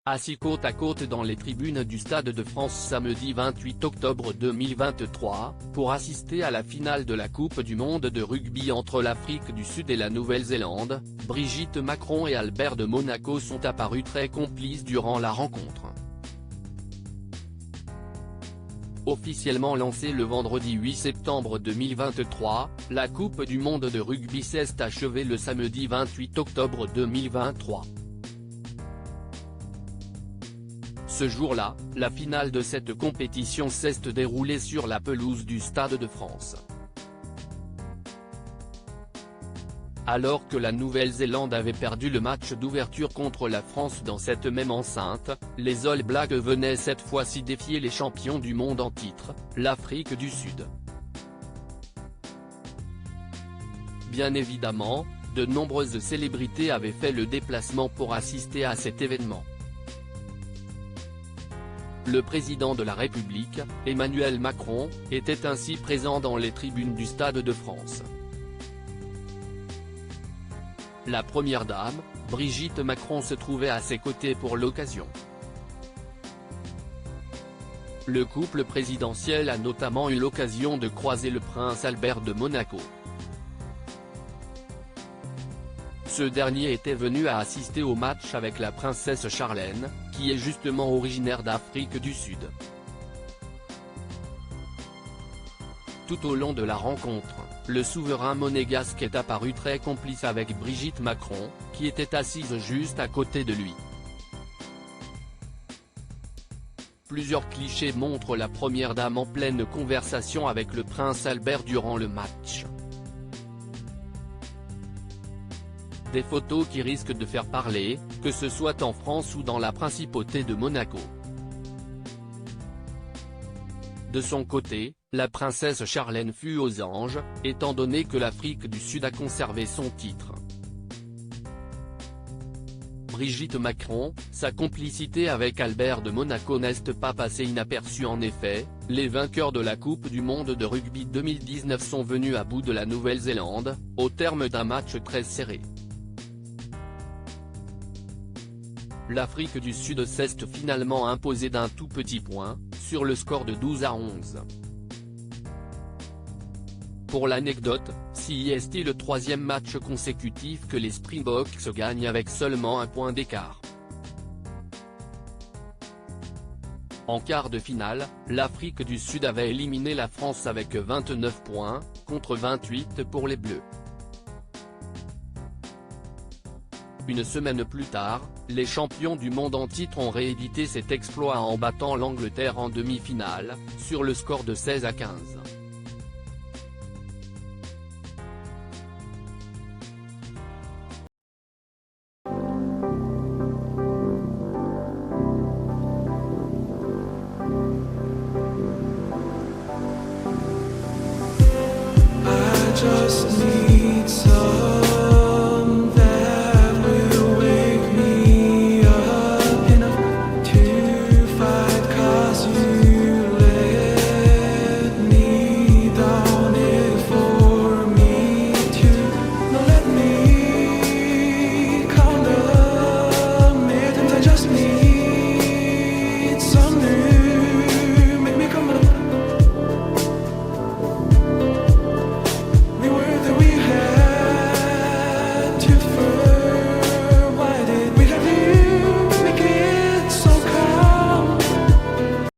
Assis côte à côte dans les tribunes du Stade de France samedi 28 octobre 2023, pour assister à la finale de la Coupe du monde de rugby entre l'Afrique du Sud et la Nouvelle-Zélande, Brigitte Macron et Albert de Monaco sont apparus très complices durant la rencontre. Officiellement lancée le vendredi 8 septembre 2023, la Coupe du monde de rugby s'est achevée le samedi 28 octobre 2023. Ce jour-là, la finale de cette compétition s'est déroulée sur la pelouse du Stade de France. Alors que la Nouvelle-Zélande avait perdu le match d'ouverture contre la France dans cette même enceinte, les All Blacks venaient cette fois-ci défier les champions du monde en titre, l'Afrique du Sud. Bien évidemment, de nombreuses célébrités avaient fait le déplacement pour assister à cet événement. Le président de la République, Emmanuel Macron, était ainsi présent dans les tribunes du Stade de France. La première dame, Brigitte Macron se trouvait à ses côtés pour l'occasion. Le couple présidentiel a notamment eu l'occasion de croiser le prince Albert de Monaco. Ce dernier était venu à assister au match avec la princesse Charlène, qui est justement originaire d'Afrique du Sud. Tout au long de la rencontre, le souverain monégasque est apparu très complice avec Brigitte Macron, qui était assise juste à côté de lui. Plusieurs clichés montrent la première dame en pleine conversation avec le prince Albert durant le match. Des photos qui risquent de faire parler, que ce soit en France ou dans la principauté de Monaco. De son côté, la princesse Charlène fut aux anges, étant donné que l'Afrique du Sud a conservé son titre. Brigitte Macron, sa complicité avec Albert de Monaco n'est pas passée inaperçue en effet, les vainqueurs de la Coupe du monde de rugby 2019 sont venus à bout de la Nouvelle-Zélande, au terme d'un match très serré. L'Afrique du Sud s'est finalement imposée d'un tout petit point, sur le score de 12-11. Pour l'anecdote, c'est le troisième match consécutif que les Springboks gagnent avec seulement un point d'écart. En quart de finale, l'Afrique du Sud avait éliminé la France avec 29 points, contre 28 pour les Bleus. Une semaine plus tard, les champions du monde en titre ont réédité cet exploit en battant l'Angleterre en demi-finale, sur le score de 16-15. I just need